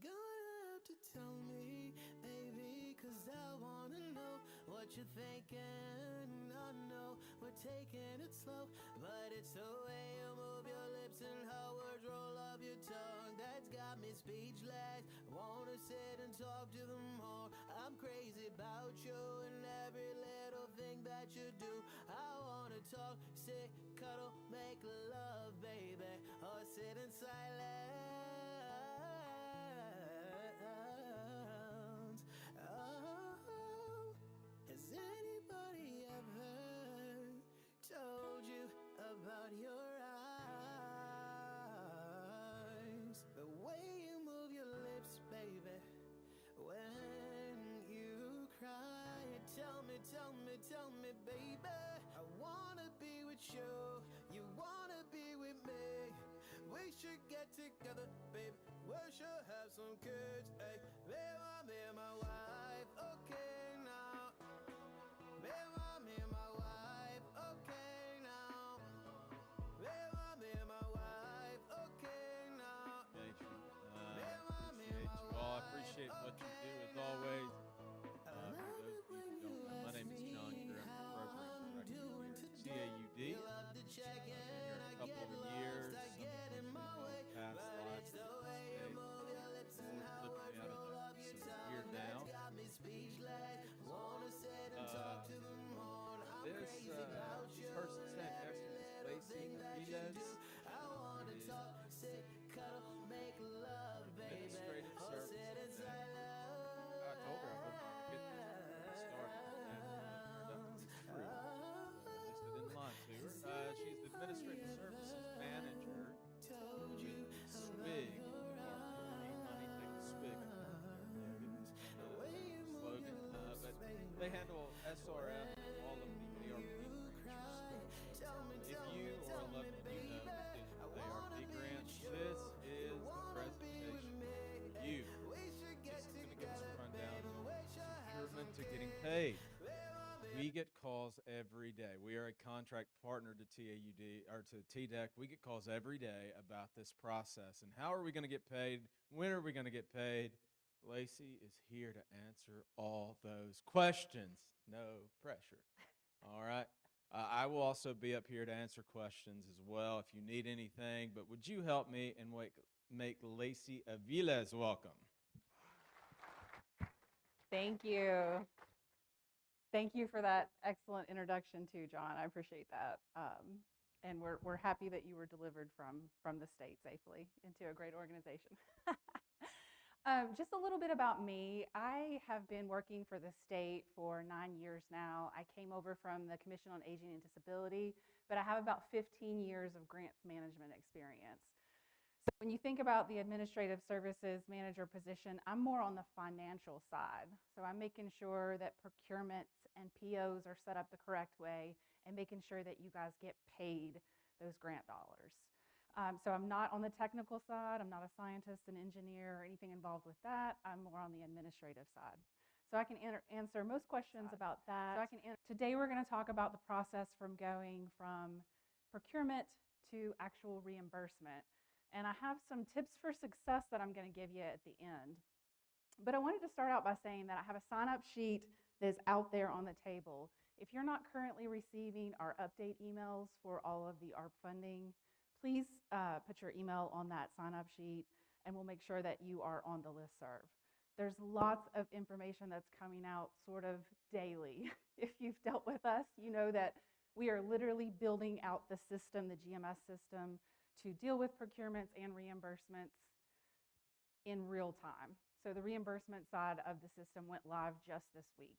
gonna have to tell me, baby, 'cause I wanna know what you're thinking. I know we're taking it slow, but it's the way you move your lips and how words roll off your tongue that's got me speechless. Wanna sit and talk to them more. I'm crazy about you and every little thing that you do. I wanna talk, sit, cuddle, make love, baby, or sit in silence. Oh, has anybody ever told you about your eyes? The way you move your lips, baby, when you cry. Tell me, baby, I wanna be with you, you wanna be with me. We should get together, baby, we should have some kids. Hey, baby, I'm in my wife, okay now. Baby, I'm in my wife, okay now. Baby, I'm in my wife, okay now. Appreciate you all. I appreciate what you do as always. For those of you who don't know, my name is John Greer. I'm the program director here at TAUD. Been here a couple of years. Some of you past lives in the state. Lord flipped me out of that. So here now. This person sitting next to me is Lacey Aviles. Administrative services. I told her I wasn't going to get this started, and it turned out to be true. At least I didn't lie to her. She's the administrative services manager with SWIG. Money take a swig. Slogan, but they handle SRF, all of the ARP grants. If you or a loved one you know is dealing with ARP grants, this is the presentation for you. This is going to give us a rundown from procurement to getting paid. We get calls every day. We are a contract partner to TAUD or to TDEC. We get calls every day about this process and how are we going to get paid? When are we going to get paid? Lacey is here to answer all those questions. No pressure. All right. I will also be up here to answer questions as well if you need anything. But would you help me and make Lacey Aviles welcome? Thank you. Thank you for that excellent introduction too, John. I appreciate that. And we're happy that you were delivered from the state safely into a great organization. Just a little bit about me. I have been working for the state for 9 years now. I came over from the Commission on Aging and Disability, but I have about 15 years of grants management experience. So when you think about the administrative services manager position, I'm more on the financial side. So I'm making sure that procurements and POs are set up the correct way and making sure that you guys get paid those grant dollars. So I'm not on the technical side. I'm not a scientist, an engineer, or anything involved with that. I'm more on the administrative side. So I can answer most questions about that. Today we're going to talk about the process from going from procurement to actual reimbursement. And I have some tips for success that I'm going to give you at the end. But I wanted to start out by saying that I have a sign-up sheet that is out there on the table. If you're not currently receiving our update emails for all of the ARP funding, please put your email on that sign-up sheet and we'll make sure that you are on the listserv. There's lots of information that's coming out sort of daily. If you've dealt with us, you know that we are literally building out the system, the GMS system, to deal with procurements and reimbursements in real time. So the reimbursement side of the system went live just this week.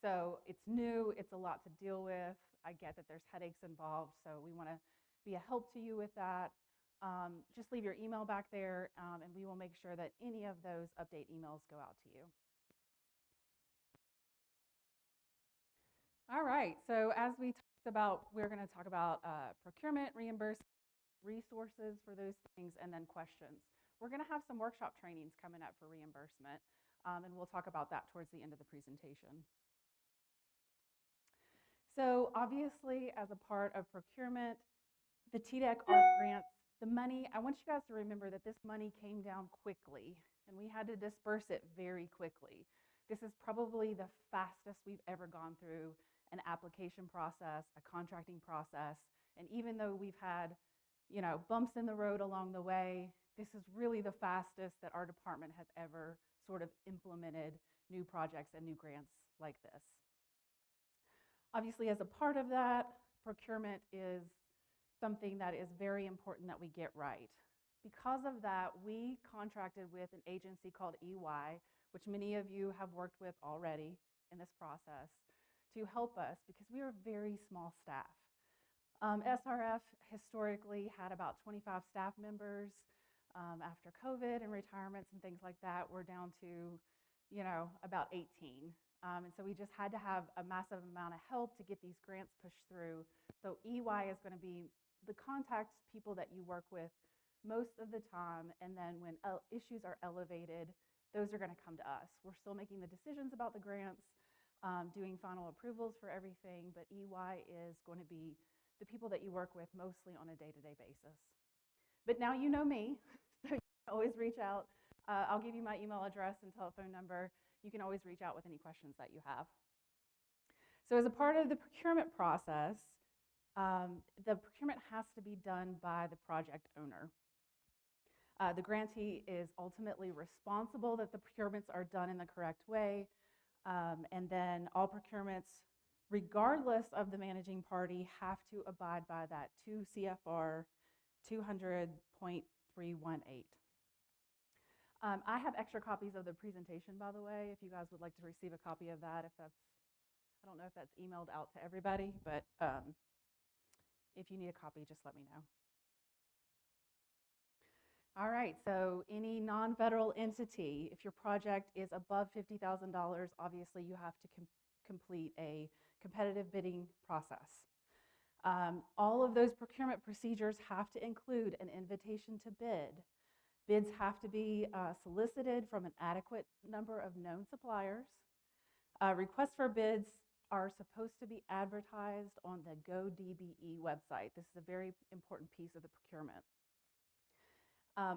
So it's new, it's a lot to deal with. I get that there's headaches involved, so we want to be a help to you with that. Just leave your email back there and we will make sure that any of those update emails go out to you. All right, so as we talked about, we're going to talk about procurement, reimbursement, resources for those things, and then questions. We're going to have some workshop trainings coming up for reimbursement, and we'll talk about that towards the end of the presentation. So obviously, as a part of procurement, the TDEC ARP grants, the money, I want you guys to remember that this money came down quickly. and we had to disperse it very quickly. This is probably the fastest we've ever gone through an application process, a contracting process, and even though we've had, bumps in the road along the way, this is really the fastest that our department has ever sort of implemented new projects and new grants like this. Obviously, as a part of that, procurement is something that is very important that we get right. Because of that, we contracted with an agency called EY, which many of you have worked with already in this process, to help us because we are a very small staff. SRF historically had about 25 staff members. After COVID and retirements and things like that, we're down to, about 18. And so we just had to have a massive amount of help to get these grants pushed through. So EY is going to be the contact people that you work with most of the time, and then when issues are elevated, those are going to come to us. We're still making the decisions about the grants, doing final approvals for everything, but EY is going to be the people that you work with mostly on a day-to-day basis. But now you know me, so you can always reach out. I'll give you my email address and telephone number. You can always reach out with any questions that you have. So as a part of the procurement process, the procurement has to be done by the project owner. The grantee is ultimately responsible that the procurements are done in the correct way, and then all procurements, regardless of the managing party, have to abide by that 2 CFR 200.318. I have extra copies of the presentation, by the way, if you guys would like to receive a copy of that. I don't know if that's emailed out to everybody, but if you need a copy, just let me know. All right, so any non-federal entity, if your project is above $50,000, obviously you have to complete a competitive bidding process. All of those procurement procedures have to include an invitation to bid. Bids have to be solicited from an adequate number of known suppliers. Requests for bids are supposed to be advertised on the GoDBE website. This is a very important piece of the procurement.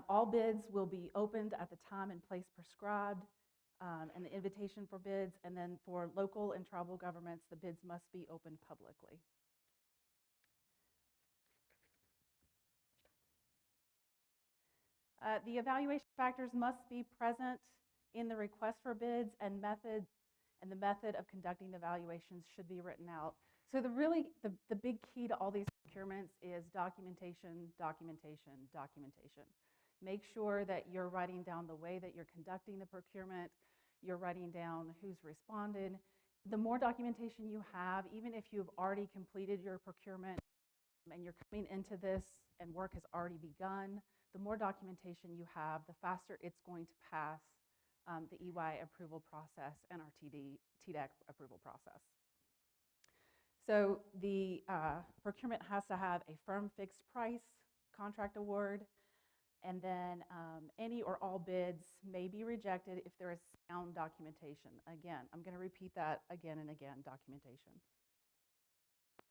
All bids will be opened at the time and place prescribed, and the invitation for bids, and then for local and tribal governments, the bids must be opened publicly. The evaluation factors must be present in the request for bids, and the method of conducting the evaluations should be written out. So the big key to all these procurements is documentation, documentation, documentation. Make sure that you're writing down the way that you're conducting the procurement, you're writing down who's responded. The more documentation you have, even if you've already completed your procurement and you're coming into this and work has already begun, the more documentation you have, the faster it's going to pass the EY approval process and our TDAC approval process. So the procurement has to have a firm fixed price contract award, and then any or all bids may be rejected if there is sound documentation. Again, I'm going to repeat that again and again, documentation.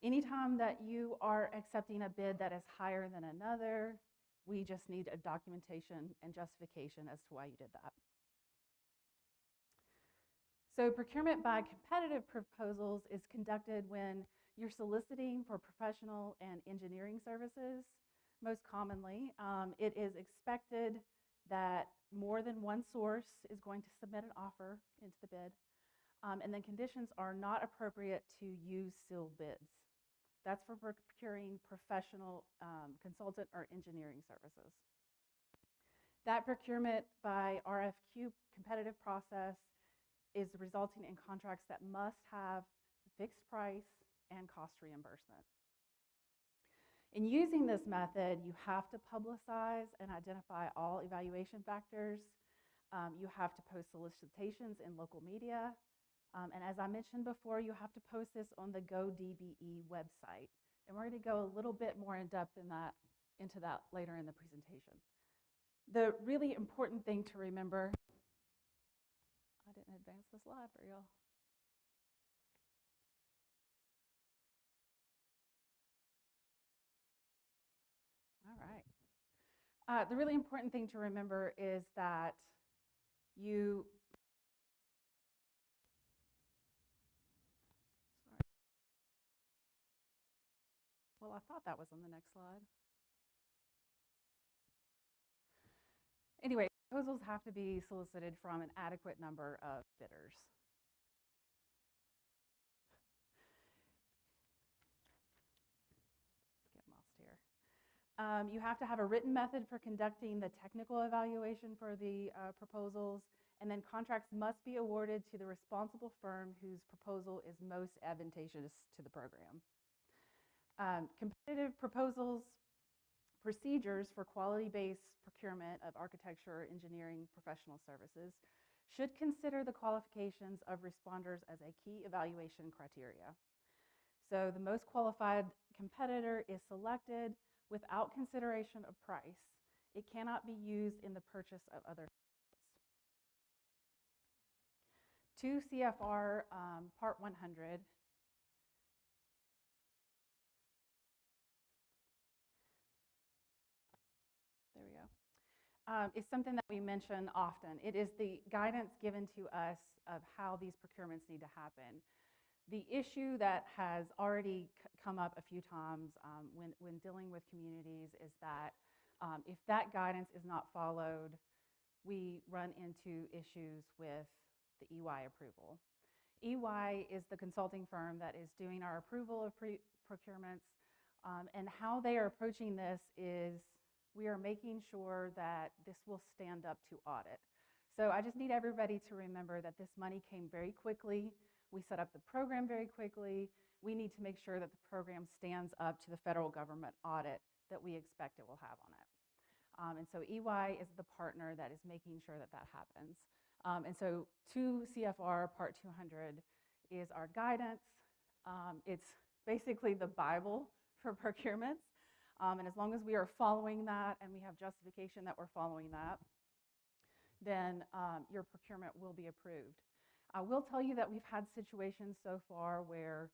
Anytime that you are accepting a bid that is higher than another, we just need a documentation and justification as to why you did that. So procurement by competitive proposals is conducted when you're soliciting for professional and engineering services. Most commonly, it is expected that more than one source is going to submit an offer into the bid, and then conditions are not appropriate to use sealed bids. That's for procuring professional consultant or engineering services. That procurement by RFQ competitive process is resulting in contracts that must have fixed price and cost reimbursement. In using this method, you have to publicize and identify all evaluation factors. You have to post solicitations in local media. And as I mentioned before, you have to post this on the GoDBE website. And we're going to go a little bit more in depth into that later in the presentation. The really important thing to remember, I didn't advance the slide for y'all. All right. The really important thing to remember is that You, sorry. Well, I thought that was on the next slide. Anyway, proposals have to be solicited from an adequate number of bidders. Get lost here. You have to have a written method for conducting the technical evaluation for the proposals, and then contracts must be awarded to the responsible firm whose proposal is most advantageous to the program. Competitive proposals procedures for quality-based procurement of architecture, engineering, professional services should consider the qualifications of responders as a key evaluation criteria. So the most qualified competitor is selected without consideration of price. It cannot be used in the purchase of other services. 2 CFR Part 100 there we go, is something that we mention often. It is the guidance given to us of how these procurements need to happen. The issue that has already come up a few times when dealing with communities is that if that guidance is not followed, we run into issues with the EY approval. EY is the consulting firm that is doing our approval of procurements, and how they are approaching this is we are making sure that this will stand up to audit. So I just need everybody to remember that this money came very quickly. We set up the program very quickly. We need to make sure that the program stands up to the federal government audit that we expect it will have on it. And so EY is the partner that is making sure that that happens. And so 2 CFR Part 200 is our guidance. It's basically the Bible for procurements. And as long as we are following that and we have justification that we're following that, then your procurement will be approved. I will tell you that we've had situations so far where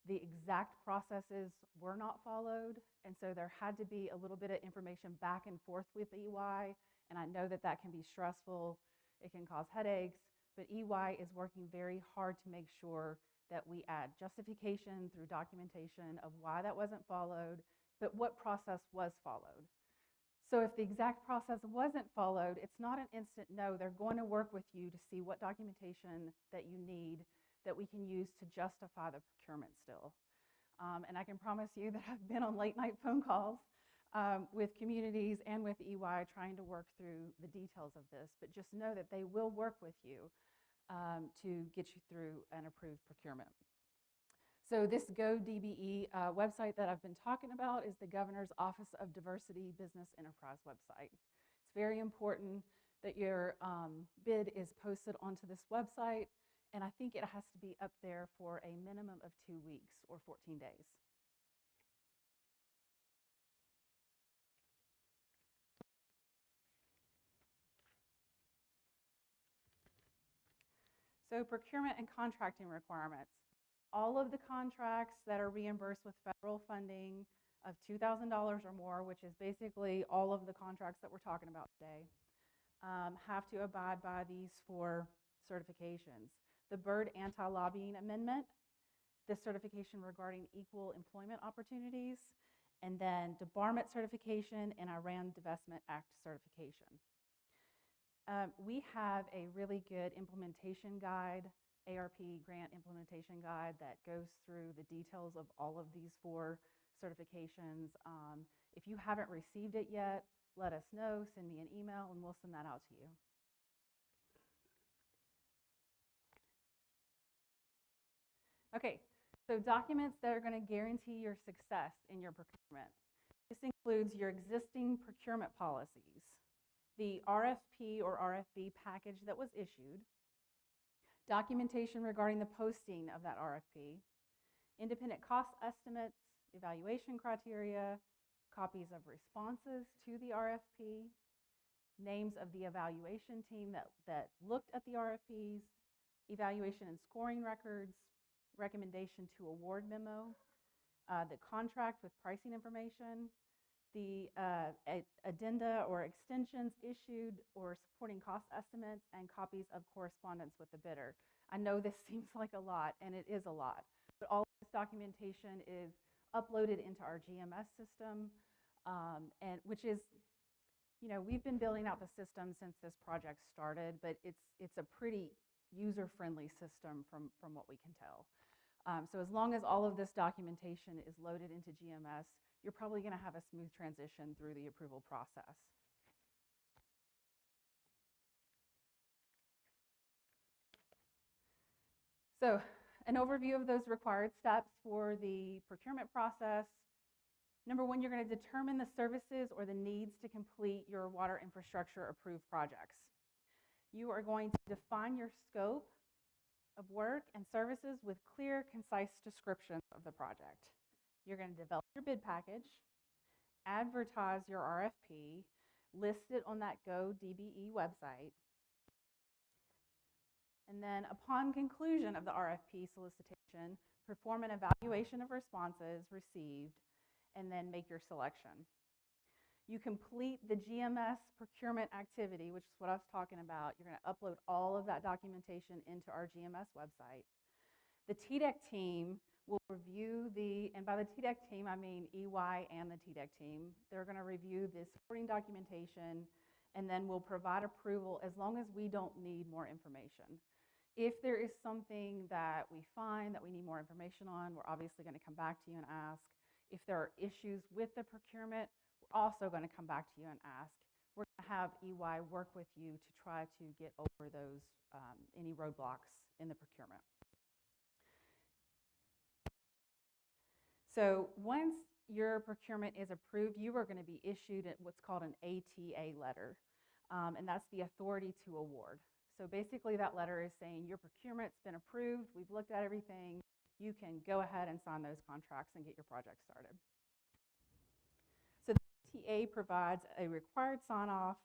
the exact processes were not followed, and so there had to be a little bit of information back and forth with EY, and I know that that can be stressful, it can cause headaches, but EY is working very hard to make sure that we add justification through documentation of why that wasn't followed, but what process was followed. So if the exact process wasn't followed, it's not an instant no. They're going to work with you to see what documentation that you need that we can use to justify the procurement still. And I can promise you that I've been on late night phone calls with communities and with EY trying to work through the details of this, but just know that they will work with you to get you through an approved procurement. So this GoDBE website that I've been talking about is the Governor's Office of Diversity Business Enterprise website. It's very important that your bid is posted onto this website, and I think it has to be up there for a minimum of 2 weeks or 14 days. So procurement and contracting requirements. All of the contracts that are reimbursed with federal funding of $2,000 or more, which is basically all of the contracts that we're talking about today, have to abide by these 4 certifications. The Byrd Anti-Lobbying Amendment, the certification regarding equal employment opportunities, and then debarment certification and Iran Divestment Act certification. We have a really good implementation guide, ARP grant implementation guide that goes through the details of all of these 4 certifications. If you haven't received it yet, let us know, send me an email, and we'll send that out to you. Okay, so documents that are going to guarantee your success in your procurement. This includes your existing procurement policies, the RFP or RFB package that was issued, documentation regarding the posting of that RFP, independent cost estimates, evaluation criteria, copies of responses to the RFP, names of the evaluation team that looked at the RFPs, evaluation and scoring records, recommendation to award memo, the contract with pricing information, the addenda or extensions issued or supporting cost estimates, and copies of correspondence with the bidder. I know this seems like a lot, and it is a lot, but all of this documentation is uploaded into our GMS system, and which is, you know, we've been building out the system since this project started, but it's a pretty user-friendly system from what we can tell. So as long as all of this documentation is loaded into GMS, you're probably going to have a smooth transition through the approval process. So an overview of those required steps for the procurement process. Number one, you're going to determine the services or the needs to complete your water infrastructure approved projects. You are going to define your scope of work and services with clear, concise descriptions of the project. You're going to develop your bid package, advertise your RFP, list it on that GoDBE website, and then upon conclusion of the RFP solicitation, perform an evaluation of responses received, and then make your selection. You complete the GMS procurement activity, which is what I was talking about. You're going to upload all of that documentation into our GMS website. The TDEC team will review and by the TDEC team, I mean EY and the TDEC team. They're going to review the supporting documentation, and then we'll provide approval as long as we don't need more information. If there is something that we find that we need more information on, we're obviously going to come back to you and ask. If there are issues with the procurement, we're also going to come back to you and ask. We're going to have EY work with you to try to get over those, any roadblocks in the procurement. So once your procurement is approved, you are going to be issued what's called an ATA letter, and that's the authority to award. So basically that letter is saying your procurement's been approved, we've looked at everything, you can go ahead and sign those contracts and get your project started. So the ATA provides a required sign-off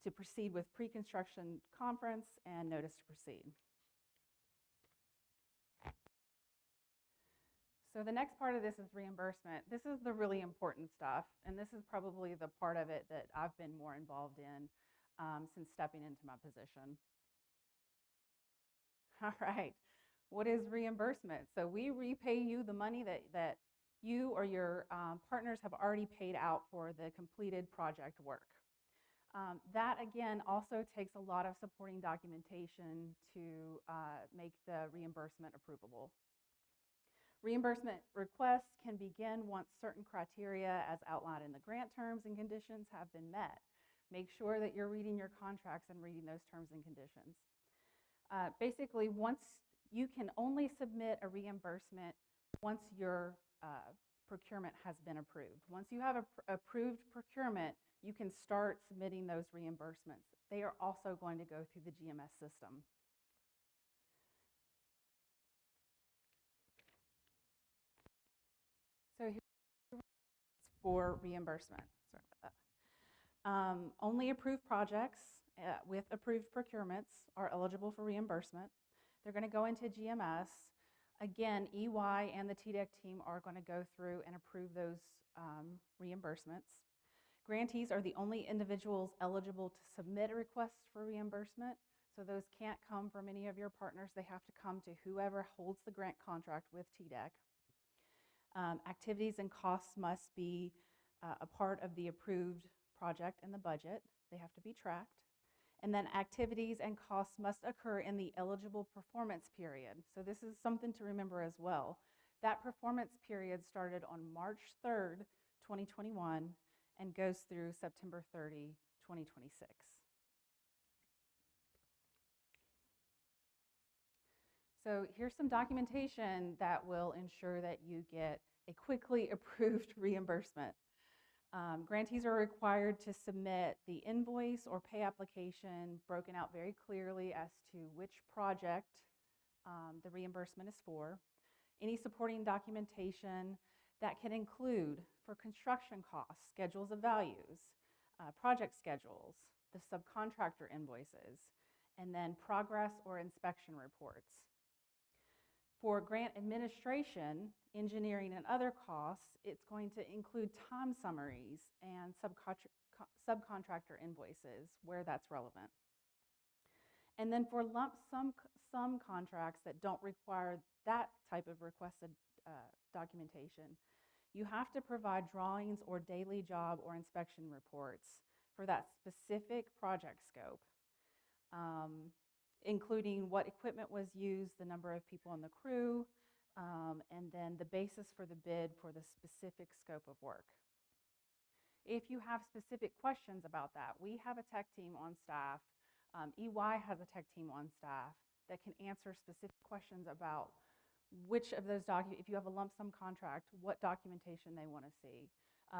to proceed with pre-construction conference and notice to proceed. So the next part of this is reimbursement. This is the really important stuff, and this is probably the part of it that I've been more involved in since stepping into my position. All right, what is reimbursement? So we repay you the money that you or your partners have already paid out for the completed project work. That, again, also takes a lot of supporting documentation to make the reimbursement approvable. Reimbursement requests can begin once certain criteria as outlined in the grant terms and conditions have been met. Make sure that you're reading your contracts and reading those terms and conditions. Basically, once you can only submit a reimbursement once your procurement has been approved. Once you have approved procurement, you can start submitting those reimbursements. They are also going to go through the GMS system. So here's for reimbursement. Sorry about that. Only approved projects with approved procurements are eligible for reimbursement. They're going to go into GMS. Again, EY and the TDEC team are going to go through and approve those reimbursements. Grantees are the only individuals eligible to submit a request for reimbursement. So those can't come from any of your partners. They have to come to whoever holds the grant contract with TDEC. Activities and costs must be a part of the approved project and the budget. They have to be tracked. And then activities and costs must occur in the eligible performance period. So this is something to remember as well. That performance period started on March 3rd, 2021 and goes through September 30, 2026. So here's some documentation that will ensure that you get a quickly approved reimbursement. Grantees are required to submit the invoice or pay application broken out very clearly as to which project the reimbursement is for. Any supporting documentation that can include for construction costs, schedules of values, project schedules, the subcontractor invoices, and then progress or inspection reports. For grant administration, engineering, and other costs, it's going to include time summaries and subcontractor invoices where that's relevant. And then for lump sum contracts that don't require that type of requested documentation, you have to provide drawings or daily job or inspection reports for that specific project scope, including what equipment was used, the number of people on the crew, and then the basis for the bid for the specific scope of work. If you have specific questions about that, we have a tech team on staff. EY has a tech team on staff that can answer specific questions about which of those documents, if you have a lump sum contract, what documentation they want to see.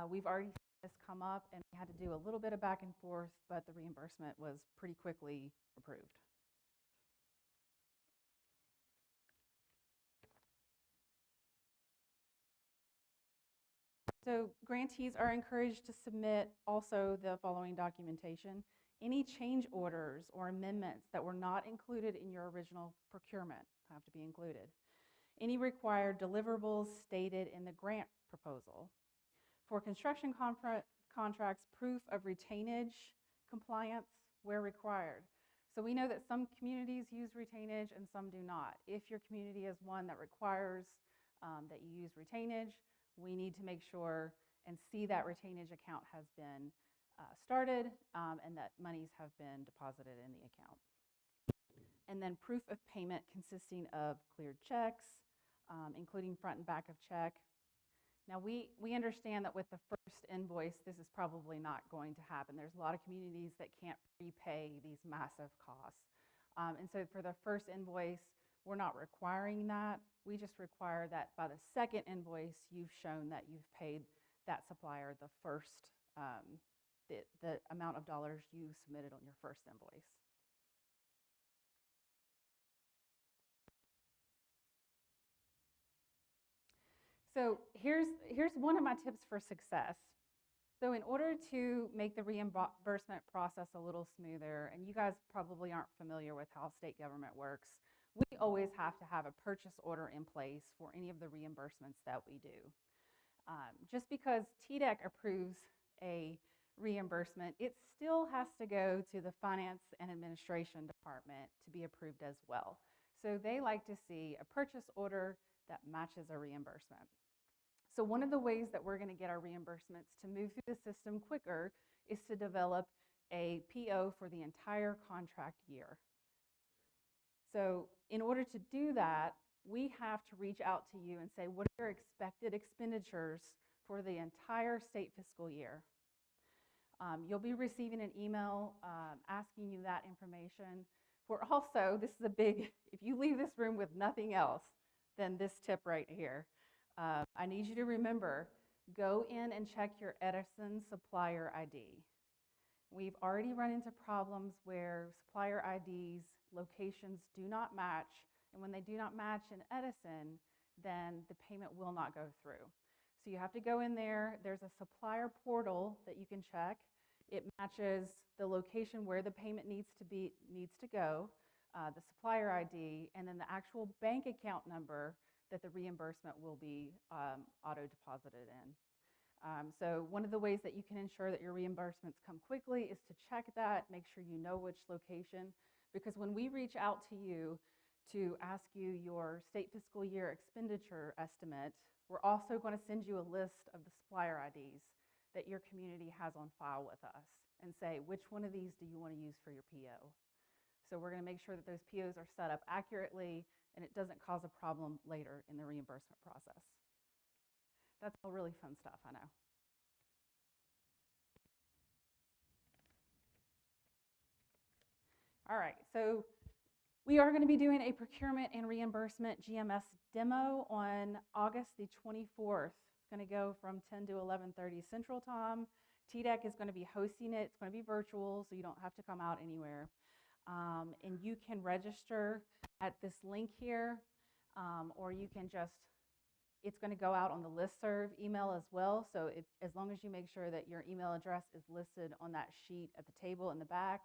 We've already seen this come up, and we had to do a little bit of back and forth, but the reimbursement was pretty quickly approved. So grantees are encouraged to submit also the following documentation: any change orders or amendments that were not included in your original procurement have to be included. Any required deliverables stated in the grant proposal. For construction contracts, proof of retainage compliance where required. So we know that some communities use retainage and some do not. If your community is one that requires that you use retainage, we need to make sure and see that retainage account has been started and that monies have been deposited in the account. And then proof of payment consisting of cleared checks, including front and back of check. Now we understand that with the first invoice, this is probably not going to happen. There's a lot of communities that can't prepay these massive costs. And so for the first invoice, we're not requiring that. We just require that by the second invoice, you've shown that you've paid that supplier the first, the amount of dollars you submitted on your first invoice. So here's one of my tips for success. So in order to make the reimbursement process a little smoother, and you guys probably aren't familiar with how state government works, we always have to have a purchase order in place for any of the reimbursements that we do. Just because TDEC approves a reimbursement, it still has to go to the Finance and Administration Department to be approved as well. So they like to see a purchase order that matches a reimbursement. So one of the ways that we're going to get our reimbursements to move through the system quicker is to develop a PO for the entire contract year. So in order to do that, we have to reach out to you and say, what are your expected expenditures for the entire state fiscal year? You'll be receiving an email asking you that information. We're also, this is a big, if you leave this room with nothing else than this tip right here, I need you to remember, go in and check your Edison supplier ID. We've already run into problems where supplier IDs, locations do not match, and when they do not match in Edison, then the payment will not go through. So you have to go in there. There's a supplier portal that you can check. It matches the location where the payment needs to go, the supplier ID, and then the actual bank account number that the reimbursement will be auto-deposited in. So one of the ways that you can ensure that your reimbursements come quickly is to check that, make sure you know which location, because when we reach out to you to ask you your state fiscal year expenditure estimate, we're also going to send you a list of the supplier IDs that your community has on file with us and say, which one of these do you want to use for your PO? So we're going to make sure that those POs are set up accurately and it doesn't cause a problem later in the reimbursement process. That's all really fun stuff, I know. All right, so we are going to be doing a procurement and reimbursement GMS demo on August the 24th. It's going to go from 10 to 11:30 Central Time. TDEC is going to be hosting it. It's going to be virtual, so you don't have to come out anywhere. And you can register at this link here, or you can just, it's going to go out on the listserv email as well. So as long as you make sure that your email address is listed on that sheet at the table in the back,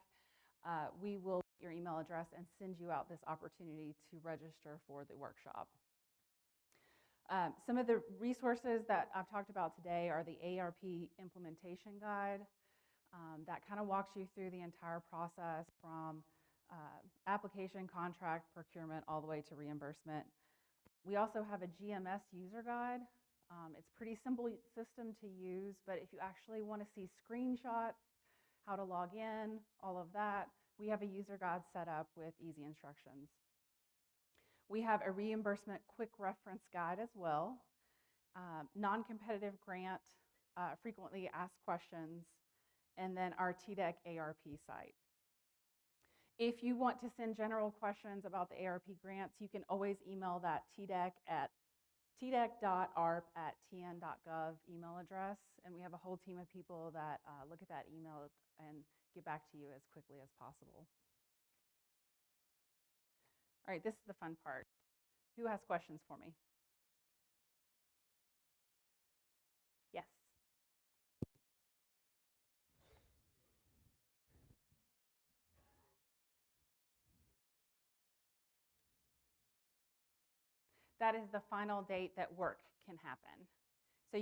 we will get your email address and send you out this opportunity to register for the workshop. Some of the resources that I've talked about today are the ARP implementation guide. That kind of walks you through the entire process from application, contract, procurement, all the way to reimbursement. We also have a GMS user guide. It's a pretty simple system to use, but if you actually want to see screenshots, how to log in, all of that, we have a user guide set up with easy instructions. We have a reimbursement quick reference guide as well, non-competitive grant, frequently asked questions, and then our TDEC ARP site. If you want to send general questions about the ARP grants, you can always email that TDEC at tdec.arp@tn.gov email address, and we have a whole team of people that look at that email and get back to you as quickly as possible. All right, this is the fun part. Who has questions for me? Yes. That is the final date that work can happen. So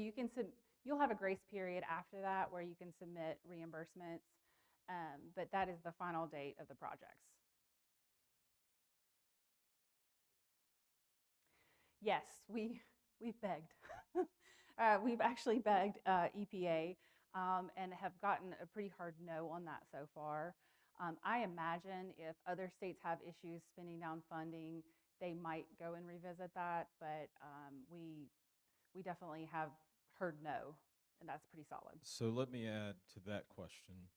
you'll have a grace period after that where you can submit reimbursements, but that is the final date of the projects. Yes, we've begged. We've actually begged EPA and have gotten a pretty hard no on that so far. I imagine if other states have issues spending down funding, they might go and revisit that, but we definitely have heard no, and that's pretty solid. So let me add to that question.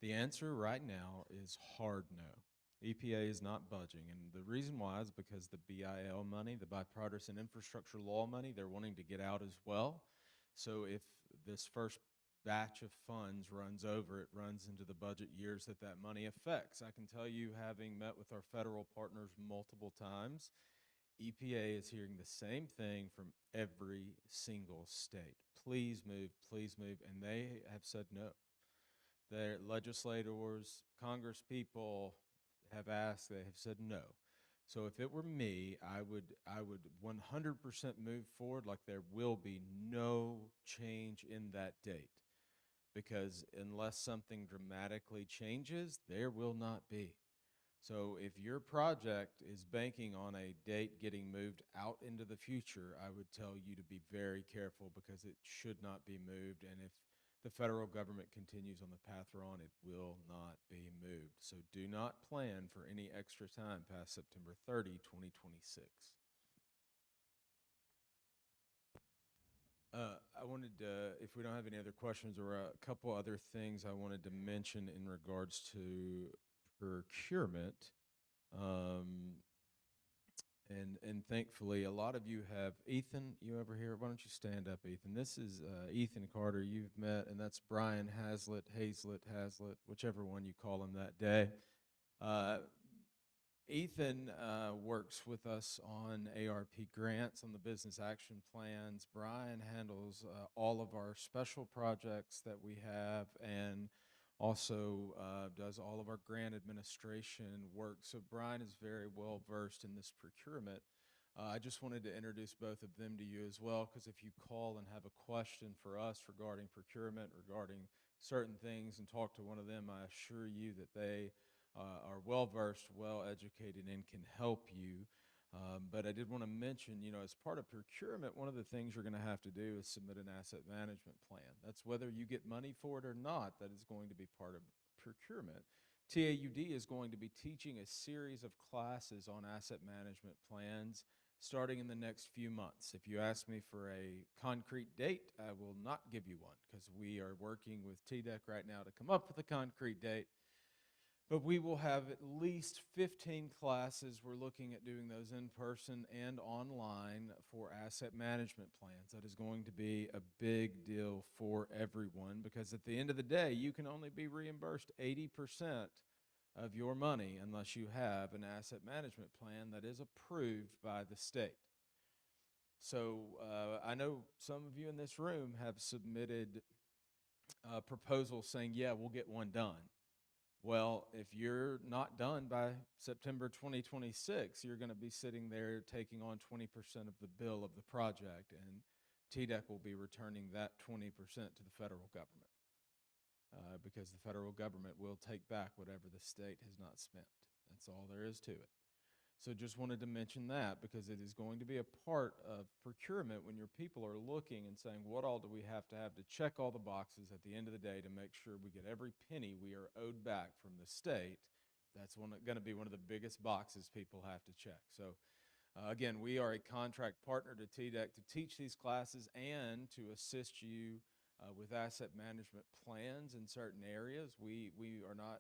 The answer right now is hard no. EPA is not budging, and the reason why is because the BIL money, the Bipartisan Infrastructure Law money, they're wanting to get out as well. So if this first batch of funds runs over, it runs into the budget years that money affects. I can tell you, having met with our federal partners multiple times, EPA is hearing the same thing from every single state. Please move, and they have said no. Their legislators, Congress people have asked, they have said no. So if it were me, I would 100% move forward like there will be no change in that date. Because unless something dramatically changes, there will not be. So if your project is banking on a date getting moved out into the future, I would tell you to be very careful because it should not be moved. And if the federal government continues on the path we're on, it will not be moved. So do not plan for any extra time past September 30, 2026. I wanted to, if we don't have any other questions, or a couple other things I wanted to mention in regards to procurement. And thankfully, a lot of you have, Ethan, you over here, why don't you stand up, Ethan? This is Ethan Carter you've met, and that's Brian Hazlitt, whichever one you call him that day. Ethan works with us on ARP grants, on the business action plans. Brian handles all of our special projects that we have, and also does all of our grant administration work. So Brian is very well versed in this procurement. I just wanted to introduce both of them to you as well, because if you call and have a question for us regarding procurement, regarding certain things, and talk to one of them, I assure you that they are well versed, well educated, and can help you. But I did want to mention, as part of procurement, one of the things you're going to have to do is submit an asset management plan. That's whether you get money for it or not, that is going to be part of procurement. TAUD is going to be teaching a series of classes on asset management plans starting in the next few months. If you ask me for a concrete date, I will not give you one, because we are working with TDEC right now to come up with a concrete date. But we will have at least 15 classes. We're looking at doing those in person and online for asset management plans. That is going to be a big deal for everyone, because at the end of the day, you can only be reimbursed 80% of your money unless you have an asset management plan that is approved by the state. So I know some of you in this room have submitted proposals saying, yeah, we'll get one done. Well, if you're not done by September 2026, you're going to be sitting there taking on 20% of the bill of the project, and TDEC will be returning that 20% to the federal government because the federal government will take back whatever the state has not spent. That's all there is to it. So just wanted to mention that because it is going to be a part of procurement when your people are looking and saying, what all do we have to check all the boxes at the end of the day to make sure we get every penny we are owed back from the state. That's going to be one of the biggest boxes people have to check. So again, we are a contract partner to TDEC to teach these classes and to assist you with asset management plans in certain areas. We are not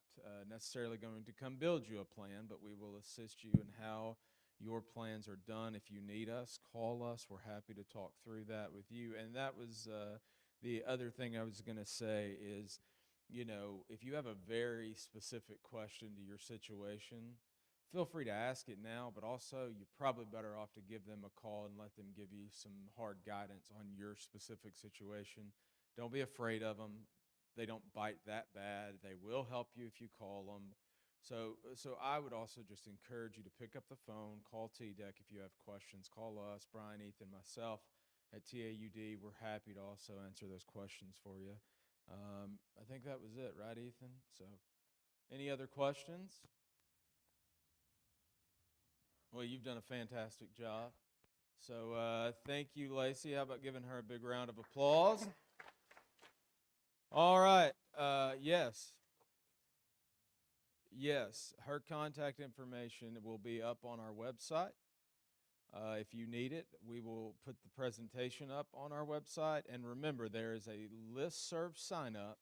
necessarily going to come build you a plan, but we will assist you in how your plans are done. If you need us, call us. We're happy to talk through that with you. And that was the other thing I was going to say is, you know, if you have a very specific question to your situation, feel free to ask it now, but also you're probably better off to give them a call and let them give you some hard guidance on your specific situation. Don't be afraid of them. They don't bite that bad. They will help you if you call them. So I would also just encourage you to pick up the phone, call TDEC if you have questions. Call us, Brian, Ethan, myself at TAUD. We're happy to also answer those questions for you. I think that was it, right, Ethan? So any other questions? Well, you've done a fantastic job. So thank you, Lacey. How about giving her a big round of applause? All right. Yes. Yes. Her contact information will be up on our website. If you need it, we will put the presentation up on our website. And remember, there is a listserv sign up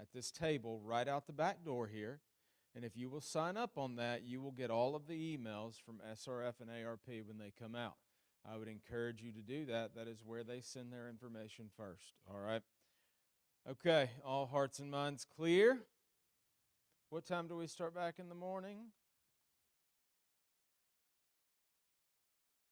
at this table right out the back door here. And if you will sign up on that, you will get all of the emails from SRF and ARP when they come out. I would encourage you to do that. That is where they send their information first. All right? Okay, all hearts and minds clear? What time do we start back in the morning?